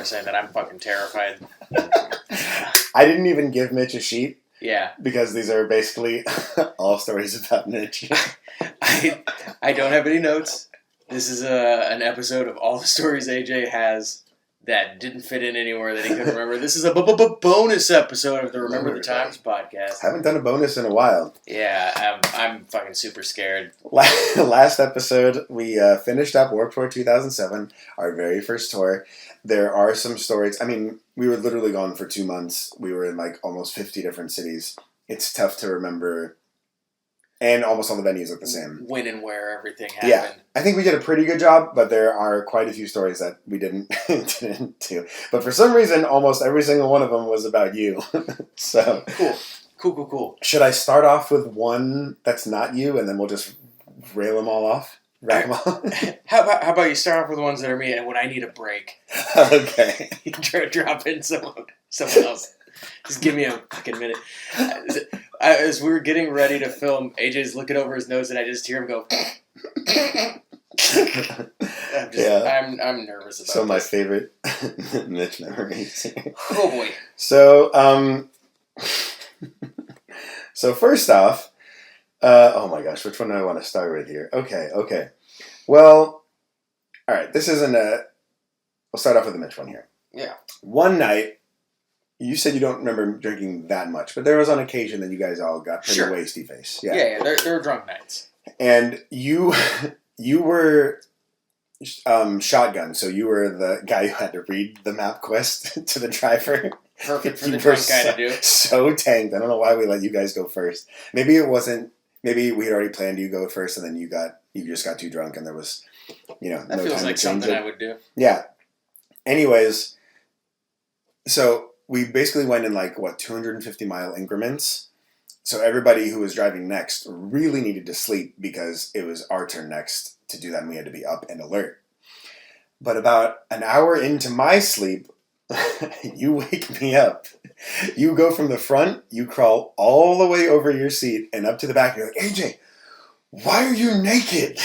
by saying that I'm fucking terrified. I didn't even give Mitch a sheet. Yeah. Because these are basically all stories about Mitch. I don't have any notes. This is an episode of all the stories AJ has that didn't fit in anywhere that he couldn't remember. This is a bonus episode of the Remember the Times podcast. Haven't done a bonus in a while. Yeah, I'm fucking super scared. Last episode, we finished up Warped Tour 2007, our very first tour. There are some stories. I mean, we were literally gone for 2 months. We were in like almost 50 different cities. It's tough to remember. And almost all the venues look the same. When and where everything happened. Yeah. I think we did a pretty good job, but there are quite a few stories that we didn't do. But for some reason, almost every single one of them was about you. So Cool. Should I start off with one that's not you, and then we'll just rail them all off? Rack them off? How about you start off with the ones that are me, and when I need a break, okay, you drop in someone else. Just give me a fucking minute. As we were getting ready to film, AJ's looking over his nose, and I just hear him go. I'm nervous about. So my favorite Mitch memories. Oh boy. So so first off, oh my gosh, which one do I want to start with here? Okay. Well, all right. This isn't a. We'll start off with the Mitch one here. Yeah. One night. You said you don't remember drinking that much, but there was on occasion that you guys all got pretty wasty face. Yeah. There were drunk nights. And you were shotgun, so you were the guy who had to read the map quest to the driver. Perfect for the drunk guy to do. So tanked. I don't know why we let you guys go first. Maybe it wasn't. Maybe we had already planned you go first, and then you just got too drunk, and there was, that no feels time like to change something it. I would do. Yeah. Anyways, so we basically went in 250-mile increments. So everybody who was driving next really needed to sleep because it was our turn next to do that, and we had to be up and alert. But about an hour into my sleep, you wake me up. You go from the front, you crawl all the way over your seat and up to the back. You're like, AJ, why are you naked?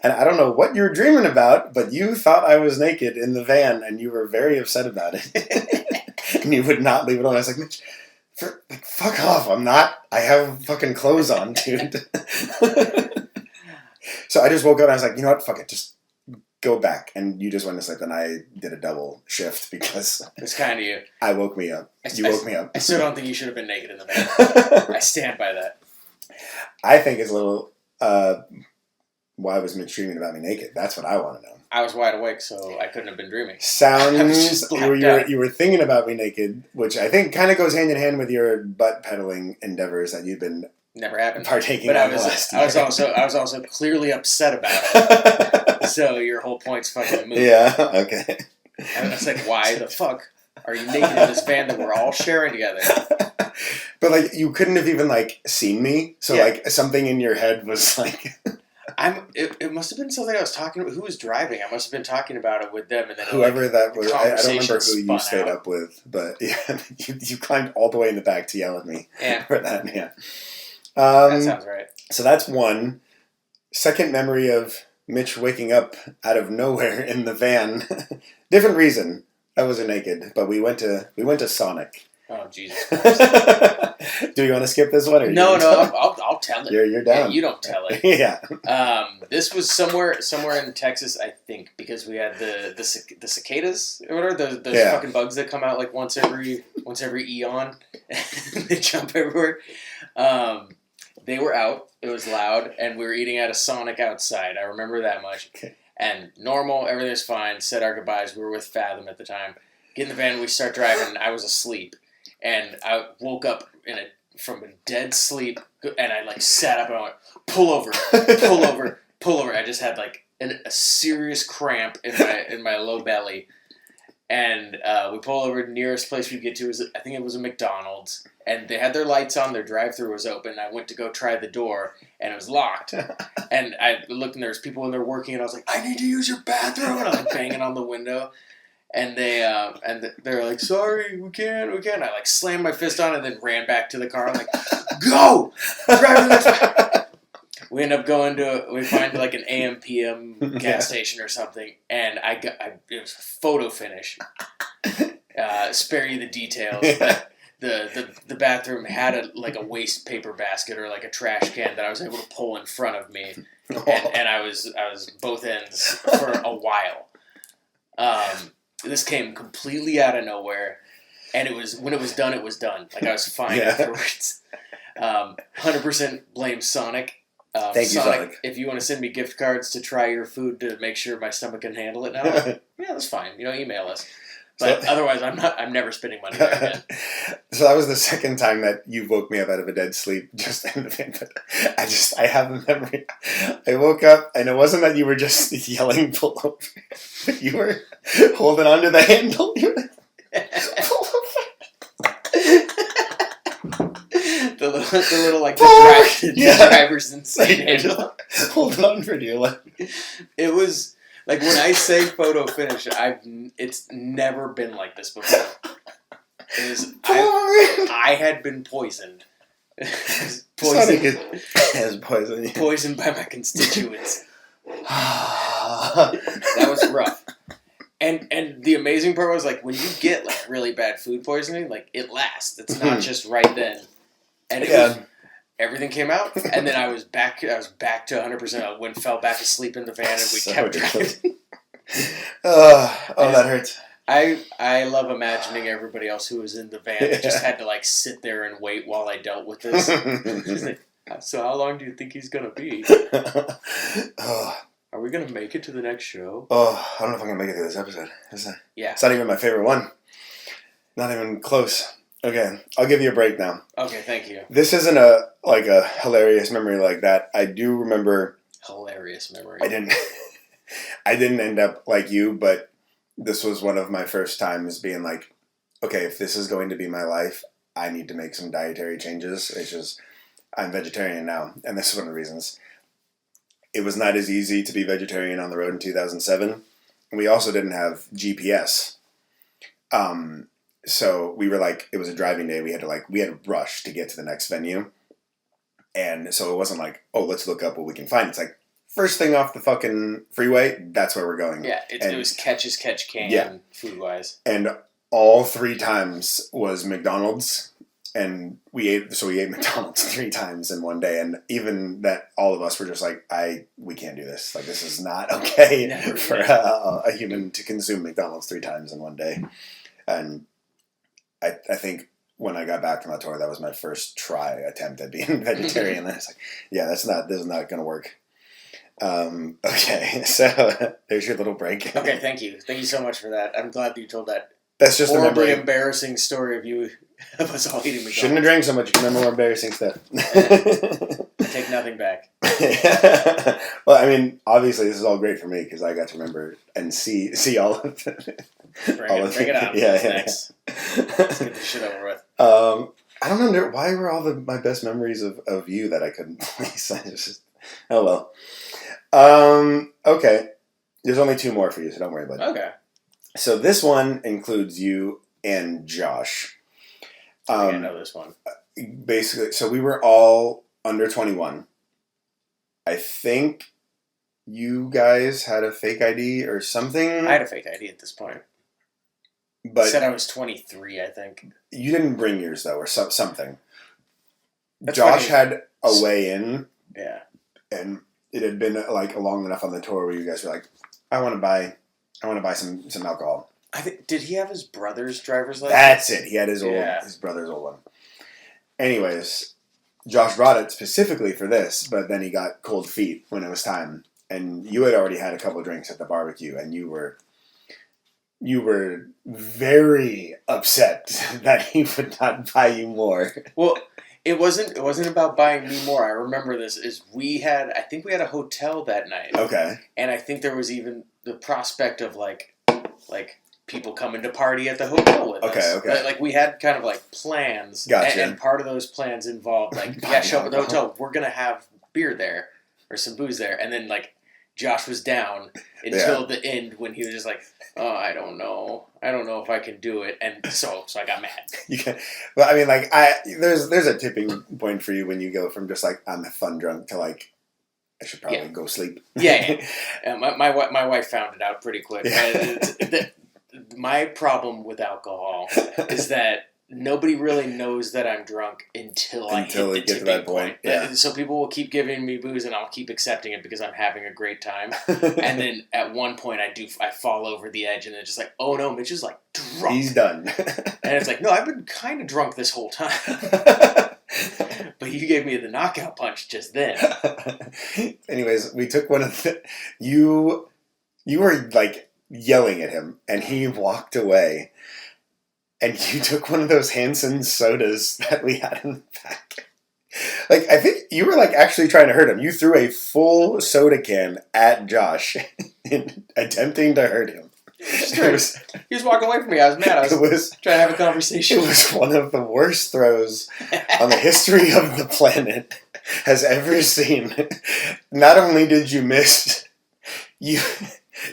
And I don't know what you were dreaming about, but you thought I was naked in the van, and you were very upset about it. And you would not leave it on. I was like, Mitch, fuck off. I'm not. I have fucking clothes on, dude. So I just woke up and I was like, you know what? Fuck it. Just go back. And you just went to sleep, and I did a double shift because... It's kind of you. I woke me up. You woke me up. I still don't think you should have been naked in the van. I stand by that. I think it's a little... why was Mitch dreaming about me naked? That's what I want to know. I was wide awake, so I couldn't have been dreaming. Sounds you were thinking about me naked, which I think kind of goes hand in hand with your butt pedaling endeavors that you've been never happened partaking. But I was also clearly upset about it. So your whole point's fucking moot. Yeah. Okay. I was like, why the fuck are you naked in this van that we're all sharing together? But you couldn't have even seen me, so something in your head was like. It must have been something I was talking about. Who was driving? I must have been talking about it with them, and then whoever that was. I don't remember who you stayed up with, but yeah, you climbed all the way in the back to yell at me. Yeah, for that. Yeah, that sounds right. So that's one. Second memory of Mitch waking up out of nowhere in the van. Different reason. I wasn't naked, but we went to Sonic. Oh, Jesus Christ. Do you want to skip this one? Or No, I'll tell it. You're down. Yeah, you don't tell it. Yeah. This was somewhere in Texas, I think, because we had the cicadas or whatever, those fucking bugs that come out once every eon. They jump everywhere. They were out. It was loud, and we were eating at a Sonic outside. I remember that much. Okay. And normal, everything was fine. Said our goodbyes. We were with Fathom at the time. Get in the van. We start driving. I was asleep. And I woke up from a dead sleep, and I sat up and I went, pull over. I just had a serious cramp in my low belly, and we pull over. The nearest place we get to I think it was a McDonald's, and they had their lights on. Their drive-thru was open. I went to go try the door, and it was locked. And I looked, and there was people in there working, and I was like, I need to use your bathroom, and I was banging on the window. And they're like, sorry, we can't. I slammed my fist on it and then ran back to the car. I'm like, go! Drive to the next one. we end up we find like an AM PM gas station or something, and it was a photo finish. Spare you the details. The bathroom had a waste paper basket or like a trash can that I was able to pull in front of me, and I was both ends for a while. This came completely out of nowhere, and when it was done, it was done. Like I was fine afterwards. 100% blame Sonic. Thank you, Sonic. If you want to send me gift cards to try your food to make sure my stomach can handle it now, yeah, that's fine. Email us. But otherwise, I'm never spending money there again. So that was the second time that you woke me up out of a dead sleep, just in the van. But I have a memory. I woke up, and it wasn't that you were just yelling, pull over. But you were holding onto the handle. You were like, pull over. the little like, the driver's insane handle. Holding on for dear life. It was... Like, when I say photo finish, it's never been like this before. I had been poisoned. Poisoned by my constituents. That was rough. And the amazing part was, like, when you get, like, really bad food poisoning, like, it lasts. It's not just right then. And it was... Everything came out, and then I was back to 100%. I fell back asleep in the van, and we kept driving. That hurts. I love imagining everybody else who was in the van that just had to like sit there and wait while I dealt with this. So how long do you think he's gonna be? Are we gonna make it to the next show? I don't know if I'm gonna make it to this episode. Yeah, it's not even my favorite one. Not even close. Okay, I'll give you a break now. Okay, thank you. This isn't a hilarious memory like that. I do remember... Hilarious memory. I didn't end up like you, but this was one of my first times being like, okay, if this is going to be my life, I need to make some dietary changes. It's just, I'm vegetarian now, and this is one of the reasons. It was not as easy to be vegetarian on the road in 2007. We also didn't have GPS. So we were like, it was a driving day. We had to rush to get to the next venue. And so it wasn't like, oh, let's look up what we can find. It's like, first thing off the fucking freeway, that's where we're going. Yeah, it was catch as catch can, food-wise. And all 3 times was McDonald's. And we ate McDonald's 3 times in one day. And even that, all of us were just like, we can't do this. Like, this is not okay for a human to consume McDonald's 3 times in one day. And I think when I got back from that tour, that was my first attempt at being vegetarian. And I was like, yeah, this is not going to work. Okay, so there's your little break. Okay, thank you. Thank you so much for that. I'm glad that you told that. That's just horribly embarrassing story of us all eating McDonald's. Shouldn't have drank so much. You can remember more embarrassing stuff. I take nothing back. Well, I mean, obviously this is all great for me because I got to remember and see all of it. Bring it on. Yeah. Next. Let's get this shit over with. I don't know why were all my best memories of you that I couldn't place. Oh well. Okay. There's only 2 more for you, so don't worry about it. Okay. So this one includes you and Josh. I think I know this one. Basically, so we were all under 21. I think you guys had a fake ID or something. I had a fake ID at this point. But said I was 23, I think. You didn't bring yours, though, or something. That's Josh funny. had a way in. Yeah. And it had been like long enough on the tour where you guys were like, I want to buy some alcohol. Did he have his brother's driver's license? That's it. He had his brother's old one. Anyways, Josh brought it specifically for this, but then he got cold feet when it was time. And you had already had a couple of drinks at the barbecue, and you were very upset that he would not buy you more. Well, it wasn't about buying me more. I remember this I think we had a hotel that night. Okay. And I think there was even the prospect of like people coming to party at the hotel with us. Okay. Like we had kind of like plans. Gotcha. And part of those plans involved like, show up at the hotel. We're going to have beer there or some booze there. And then like Josh was down until the end when he was just like, oh, I don't know if I can do it. And so I got mad. You can, well, I mean, like there's a tipping point for you when you go from just like I'm a fun drunk to like I should probably go sleep. Yeah. My wife found it out pretty quick. Yeah. My problem with alcohol is that nobody really knows that I'm drunk until I hit the tipping point. Yeah. So people will keep giving me booze, and I'll keep accepting it because I'm having a great time. And then at one point, I fall over the edge, and it's just like, oh no, Mitch is like drunk. He's done. And it's like, no, I've been kind of drunk this whole time. But you gave me the knockout punch just then. Anyways, we took one of the... You were like yelling at him, and he walked away. And you took one of those Hanson sodas that we had in the back. Like, I think you were like actually trying to hurt him. You threw a full soda can at Josh, attempting to hurt him. He was walking away from me. I was mad. I was trying to have a conversation. It was one of the worst throws on the history of the planet has ever seen. Not only did you miss, you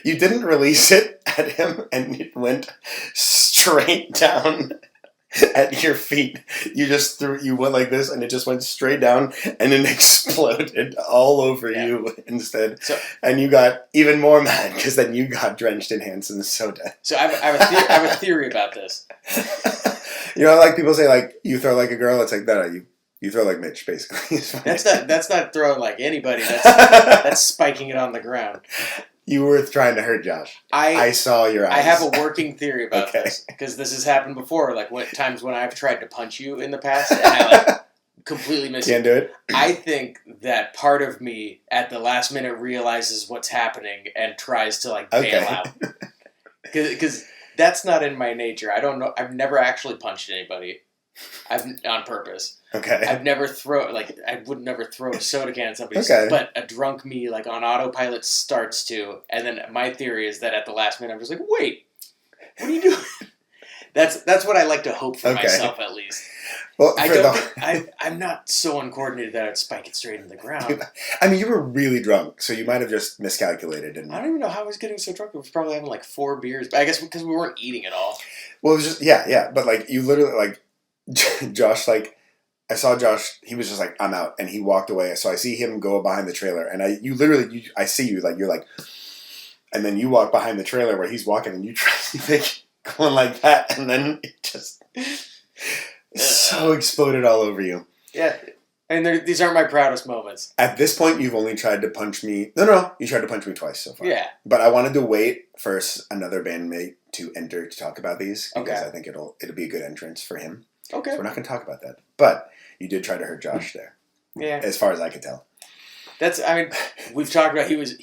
didn't release it at him, and it went straight down at your feet. You went like this, and it just went straight down, and then exploded all over you instead. And you got even more mad because then you got drenched in Hanson's soda. So I have a theory about this. You know, like people say, like you throw like a girl. It's like that. You throw like Mitch, basically. That's not throwing like anybody. That's spiking it on the ground. You were trying to hurt Josh. I saw your eyes. I have a working theory about this because this has happened before. Like times when I've tried to punch you in the past and I like completely missed. Can't do it. I think that part of me at the last minute realizes what's happening and tries to like bail out because that's not in my nature. I don't know. I've never actually punched anybody. On purpose. Okay. I would never throw a soda can at somebody. But a drunk me, like on autopilot, starts to. And then my theory is that at the last minute, I'm just like, wait, what are you doing? That's what I like to hope for myself, at least. Well, I'm not so uncoordinated that I'd spike it straight into the ground. I mean, you were really drunk, so you might have just miscalculated. I don't even know how I was getting so drunk. I was probably having like 4 beers. But I guess because we weren't eating at all. Well, it was just, yeah. But like, you literally, like, Josh, like, I saw Josh, he was just like, I'm out. And he walked away. So I see him go behind the trailer. And I see you, like, you're like, and then you walk behind the trailer where he's walking and you try going like that. And then it just so exploded all over you. Yeah. And these aren't my proudest moments. At this point, you've only tried to punch me. No. You tried to punch me twice so far. Yeah. But I wanted to wait for another bandmate to enter to talk about these. Because I think it'll be a good entrance for him. Okay. So we're not going to talk about that. But you did try to hurt Josh there. Yeah. As far as I could tell. We've talked about he was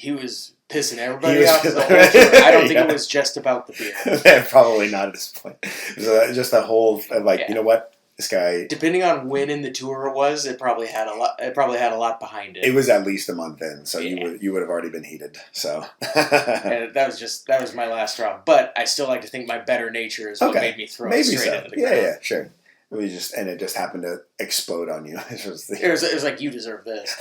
pissing everybody off. I don't think it was just about the beer. Probably not at this point. It was just a whole, you know what? This guy. Depending on when in the tour it was, it probably had a lot. It probably had a lot behind it. It was at least a month in, so you would have already been heated. So. And that was my last straw. But I still like to think my better nature is what made me throw it straight into the ground. Yeah, sure. It just happened to explode on you. It was like, you deserve this.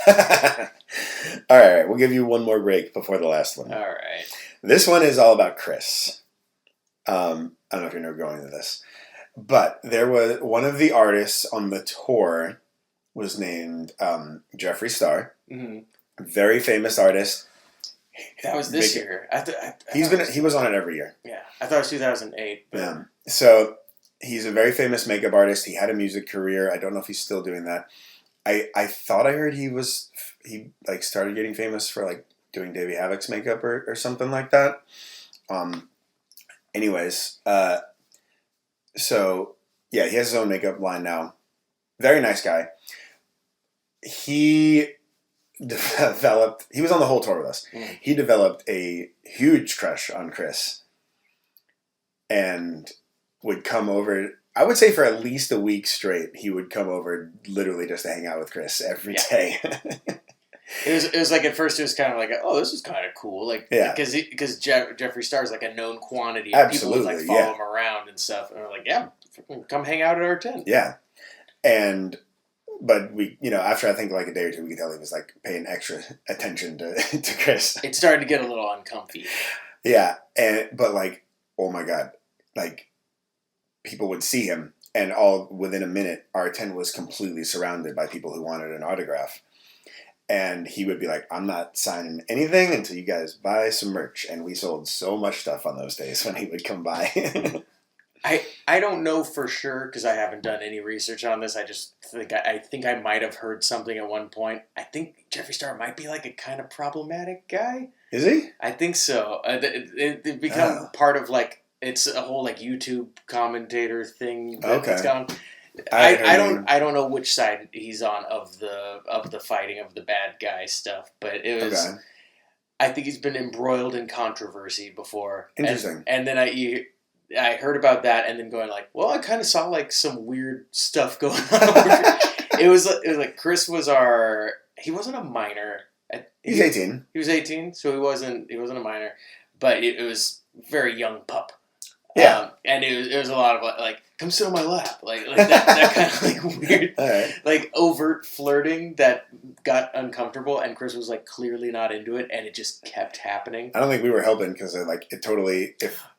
All right, we'll give you one more break before the last one. All right. This one is all about Chris. I don't know if you're going to this, but there was one of the artists on the tour was named Jeffree Star. Mm-hmm. Very famous artist. That was this year. He was on it every year. Yeah, I thought it was 2008. But... Yeah. So. He's a very famous makeup artist. He had a music career. I don't know if he's still doing that. I thought I heard he started getting famous for like doing Davey Havok's makeup or something like that. Anyways, so yeah, he has his own makeup line now. Very nice guy. He was on the whole tour with us. Mm. He developed a huge crush on Chris. And would come over, I would say for at least a week straight, he would come over literally just to hang out with Chris every day. It was like at first it was kind of like, oh, this is kind of cool, like because Jeffree Star is like a known quantity. Absolutely, people would like follow him around and stuff, and we're like, yeah, come hang out at our tent. Yeah, but we, after I think like a day or two, we could tell he was like paying extra attention to Chris. It started to get a little uncomfy. Yeah, but like, oh my god, like. People would see him, and all within a minute, our tent was completely surrounded by people who wanted an autograph. And he would be like, I'm not signing anything until you guys buy some merch. And we sold so much stuff on those days when he would come by. I don't know for sure because I haven't done any research on this. I just think I might have heard something at one point. I think Jeffree Star might be like a kind of problematic guy. Is he? I think so. It become part of like it's a whole like YouTube commentator thing that's gone. I don't know which side he's on of the fighting of the bad guy stuff, but it was. Okay. I think he's been embroiled in controversy before. Interesting. And then I heard about that and then going like, well, I kind of saw like some weird stuff going on. it was like Chris was he wasn't a minor. He's 18. He was 18, so he wasn't a minor, but it was very young pup. Yeah. And it was a lot of like, come sit on my lap, like that kind of like weird, like overt flirting that got uncomfortable, and Chris was like clearly not into it, and it just kept happening. I don't think we were helping because it totally.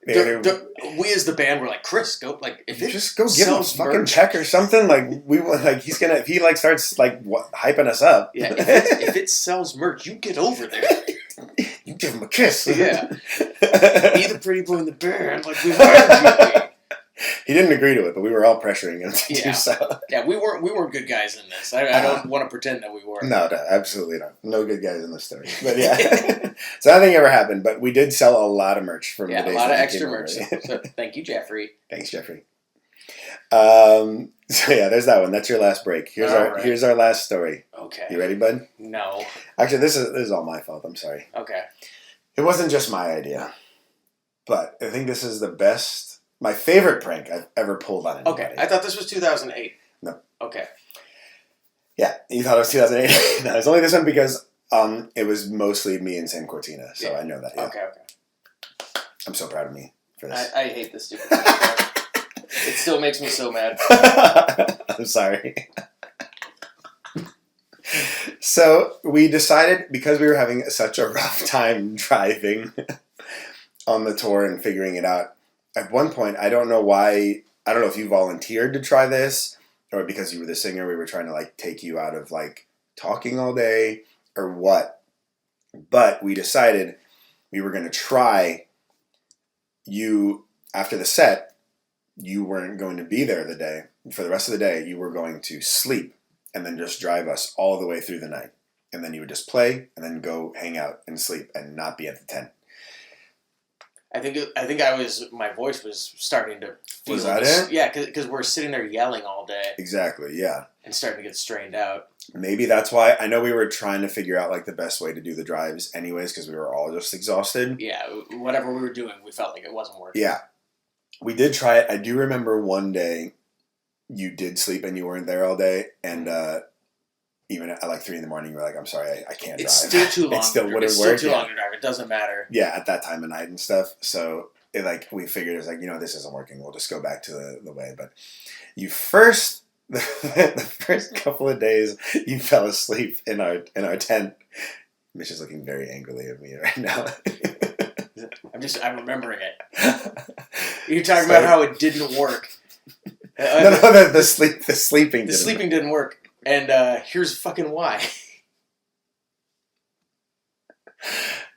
We as the band were like, Chris, go like if just go give him a fucking check or something. Like we like he's gonna if he like starts like hyping us up. Yeah, if it sells merch, you get over there. You give him a kiss. Yeah. Be the pretty boy in the band like we hired you. He didn't agree to it, but we were all pressuring him to do so. Yeah, we weren't good guys in this. I don't want to pretend that we were. No, absolutely not. No good guys in this story. But yeah. So nothing ever happened, but we did sell a lot of merch from the days. Yeah, a lot of extra merch. So thank you, Jeffrey. Thanks, Jeffrey. So yeah, there's that one. That's your last break. Here's our last story. Okay. You ready, bud? No. Actually, this is all my fault. I'm sorry. Okay. It wasn't just my idea, but I think this is my favorite prank I've ever pulled on anybody. Okay, I thought this was 2008. No. Okay. Yeah, you thought it was 2008. No, it's only this one because it was mostly me and Sam Cortina, so I know that. Yeah. Okay. I'm so proud of me for this. I hate this stupid thing. It still makes me so mad. I'm sorry. So we decided, because we were having such a rough time driving on the tour and figuring it out, at one point, I don't know if you volunteered to try this, or because you were the singer, we were trying to like take you out of like talking all day, or what. But we decided we were going to try you, after the set, you weren't going to be there for the rest of the day, you were going to sleep and then just drive us all the way through the night. And then you would just play and then go hang out and sleep and not be at the tent. I think my voice was starting to feel. Was that it? Yeah, because we're sitting there yelling all day. Exactly, yeah. And starting to get strained out. Maybe that's why. I know we were trying to figure out like the best way to do the drives anyways, because we were all just exhausted. Yeah, whatever we were doing, we felt like it wasn't working. Yeah. We did try it. I do remember one day you did sleep and you weren't there all day, and even at like 3 a.m, you were like, I'm sorry, I can't drive. It's still too long. It still wouldn't work. It's still too long to drive. It doesn't matter. Yeah, at that time of night and stuff. So we figured it was like, this isn't working. We'll just go back to the way. But the first couple of days, you fell asleep in our tent. Mitch is looking very angrily at me right now. I'm remembering it. You're talking about how it didn't work. The sleeping. The sleeping didn't work. And here's fucking why.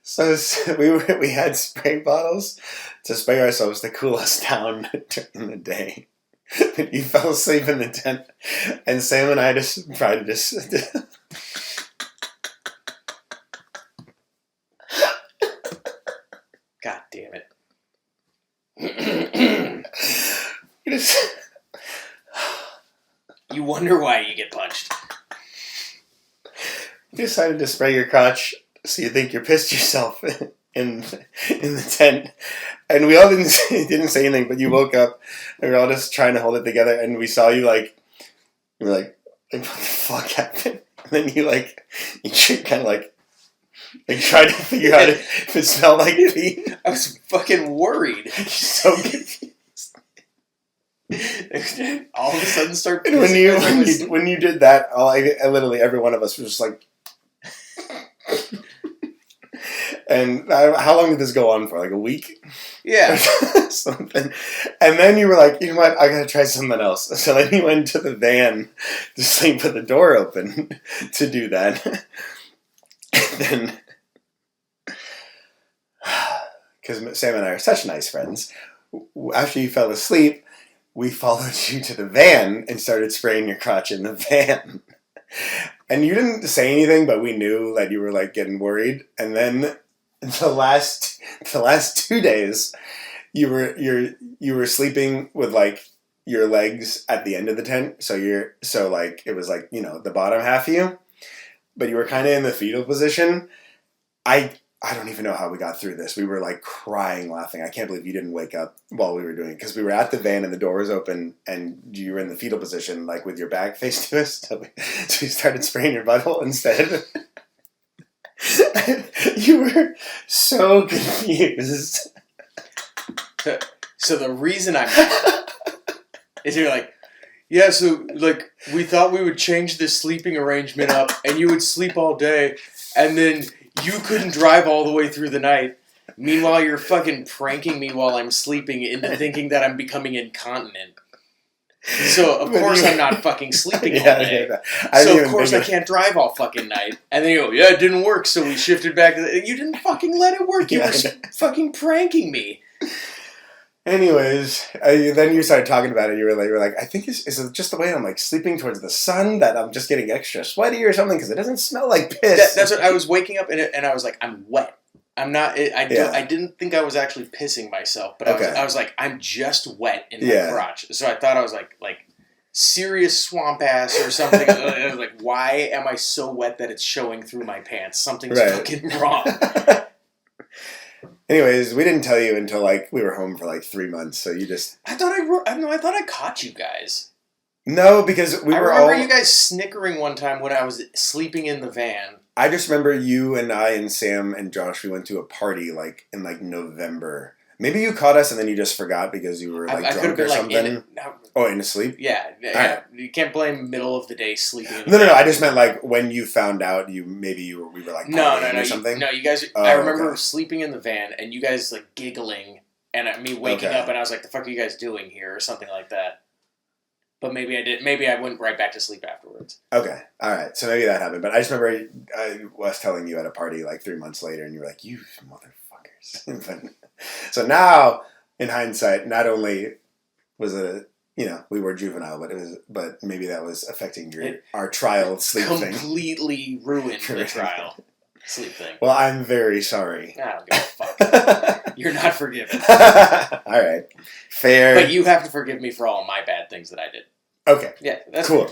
So we had spray bottles to spray ourselves to cool us down during the day. You fell asleep in the tent, and Sam and I just tried to God damn it. You wonder why you get punched. You decided to spray your crotch so you think you pissed yourself in the tent. And we all didn't say anything, but you woke up and we were all just trying to hold it together, and we saw you you were like, what the fuck happened? And then you kind of like tried to figure out if it smelled like pee. I was fucking worried. So confused. All of a sudden start pissing. And when you did that, I literally every one of us was just like. And how long did this go on for? Like a week? Yeah. Something. And then you were like, you know what? I gotta try something else. So then you went to the van to sleep with the door open to do that. then, because Sam and I are such nice friends, after you fell asleep, we followed you to the van and started spraying your crotch in the van. And you didn't say anything, but we knew that you were like getting worried. And then the last 2 days, you were sleeping with like your legs at the end of the tent. So it was like, the bottom half of you, but you were kind of in the fetal position. I don't even know how we got through this. We were like crying, laughing. I can't believe you didn't wake up while we were doing it, because we were at the van and the door was open and you were in the fetal position, like with your back faced to us. So we started spraying your butthole instead. You were so confused. So the reason I'm is you're like, yeah, so like we thought we would change the sleeping arrangement up and you would sleep all day and then you couldn't drive all the way through the night. Meanwhile, you're fucking pranking me while I'm sleeping into thinking that I'm becoming incontinent. So, of course, I'm not fucking sleeping all day. So, of course, I can't drive all fucking night. And then you go, yeah, it didn't work, so we shifted back. You didn't fucking let it work. You were fucking pranking me. Anyways, then you started talking about it. You were like, I think is it just the way I'm like sleeping towards the sun that I'm just getting extra sweaty or something because it doesn't smell like piss. That's what I was waking up and I was like, I'm wet. I'm not. I didn't think I was actually pissing myself, but I was like, I'm just wet in my crotch. So I thought I was like serious swamp ass or something. I was like, why am I so wet that it's showing through my pants? Something's fucking wrong. Anyways, we didn't tell you until like we were home for like 3 months. So you just. I thought I caught you guys. No, because I remember you guys snickering one time when I was sleeping in the van. I just remember you and I and Sam and Josh, we went to a party like in like November. Maybe you caught us and then you just forgot because you were like drunk or something. In a sleep? Yeah. Right. You can't blame middle of the day sleeping in the van. No. I just meant like when you found out we were like partying or something. No, you guys. I remember sleeping in the van and you guys like giggling and me waking up and I was like, the fuck are you guys doing here or something like that. But maybe I did. Maybe I went right back to sleep afterwards. Okay. All right. So maybe that happened. But I just remember I was telling you at a party like 3 months later and you were like, you motherfuckers. So now, in hindsight, not only was it, we were juvenile, but maybe that was affecting our trial sleep thing. Completely ruined the trial sleep thing. Well, I'm very sorry. I don't give a fuck. You're not forgiven. All right. Fair. But you have to forgive me for all my bad things that I did. Okay. Yeah, that's cool.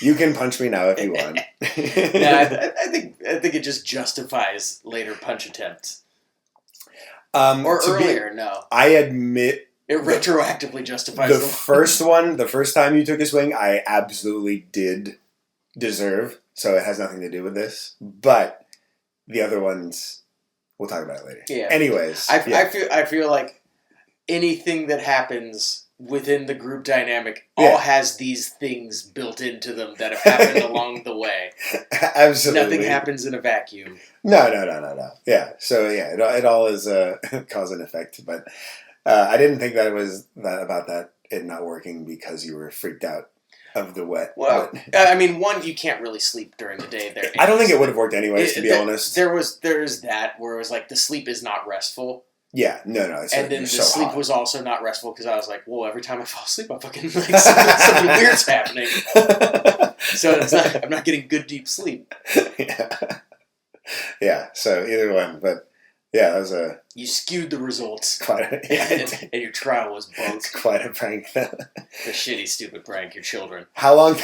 You can punch me now if you want. I think it just justifies later punch attempts. Or earlier, no. I admit it retroactively justifies the first one. The first time you took a swing, I absolutely did deserve. So it has nothing to do with this. But the other ones, we'll talk about it later. Yeah. Anyways, I feel like anything that happens within the group dynamic all has these things built into them that have happened along the way. Absolutely. Nothing happens in a vacuum. No. Yeah. So it all is cause and effect. But I didn't think that it was it not working because you were freaked out of the wet. Well, I mean, one, you can't really sleep during the day there. I don't think it would have worked anyways, to be honest. There's that where it was like the sleep is not restful. Yeah, no. And then the sleep was also not restful because I was like, well, every time I fall asleep, I'm fucking like something weird's happening. So I'm not getting good deep sleep. Yeah. So either one, but yeah, that was you skewed the results. And your trial was bunk. It's quite a prank. The shitty, stupid prank. Your children. How long?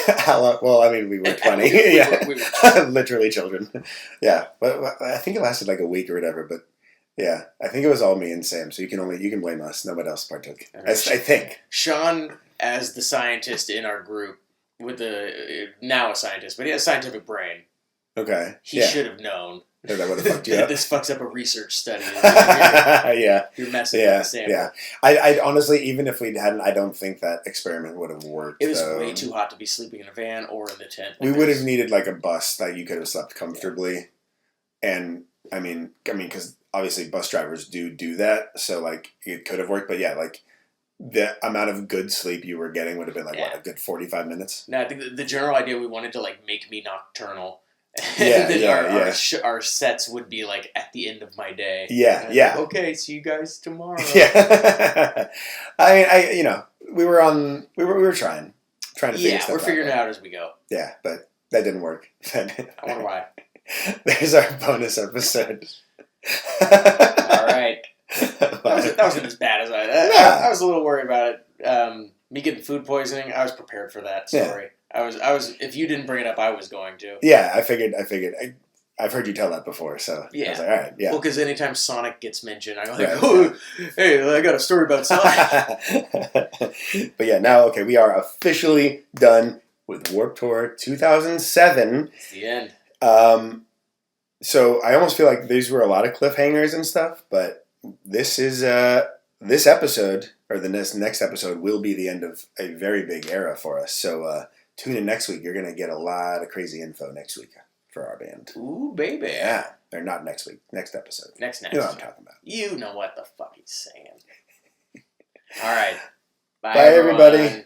Well, I mean, we were 20. We were literally children. Yeah, but I think it lasted like a week or whatever, but. Yeah, I think it was all me and Sam, so you can blame us. Nobody else partook. I think. Sean, as the scientist in our group, now a scientist, but he has a scientific brain. Okay. He should have known. That would have fucked you up. This fucks up a research study. You're messing with the sample. Yeah. I honestly, even if we hadn't, I don't think that experiment would have worked. It was way too hot to be sleeping in a van or in the tent. We would have needed like a bus that you could have slept comfortably, and I mean, because. Obviously, bus drivers do that, so like it could have worked. But yeah, like the amount of good sleep you were getting would have been like a good 45 minutes. No, I think the general idea we wanted to like make me nocturnal And then our sets would be like at the end of my day. Yeah, and yeah. Like, okay, see you guys tomorrow. Yeah. We were trying to figure stuff out. We're figuring it out as we go. Yeah, but that didn't work. I wonder why. There's our bonus episode. All right. That wasn't as bad as I was a little worried about it. Me getting food poisoning, I was prepared for that story. Yeah. I was. If you didn't bring it up, I was going to. Yeah, I figured. I've heard you tell that before, so yeah. I was like, all right, yeah. Well, because anytime Sonic gets mentioned, I'm like, oh, hey, I got a story about Sonic. But yeah, now, okay, we are officially done with Warped Tour 2007. It's the end. So I almost feel like these were a lot of cliffhangers and stuff, but this is this episode, or the next episode, will be the end of a very big era for us. So tune in next week. You're going to get a lot of crazy info next week for our band. Ooh, baby. Yeah. Or not next week. Next episode. Next. You know what I'm talking about. You know what the fuck he's saying. All right. Bye everybody.